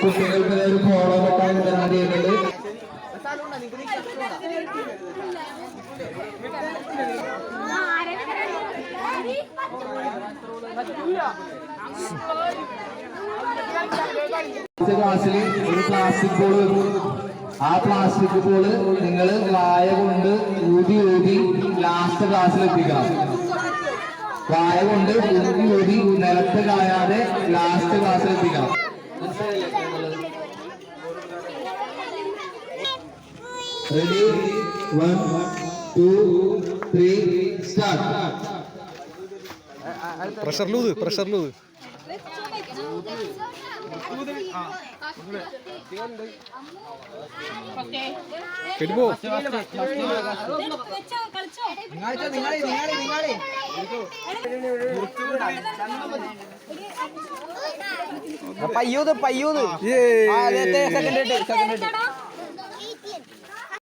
കുട്ടികൾക്ക് ഒരു follow button ചെയ്യുന്നുണ്ട്. ക്ലാസ്സിൽ ഒരു പ്ലാസ്റ്റിക് ബോൾ വെക്കും. ആ പ്ലാസ്റ്റിക് ബോള് നിങ്ങൾ വായ കൊണ്ട് ഊതി ഊതി ലാസ്റ്റ് ക്ലാസ്സിൽ എത്തിക്കണം. വായ കൊണ്ട് ഊതി ഊതി നിലത്ത് കായാതെ ലാസ്റ്റ് ക്ലാസ്സിൽ എത്തിക്കണം. Ready 1 2 3 start. പ്രഷറിലൂത് കെടുപ്പോ പയ്യൂത് സെക്കൻഡ്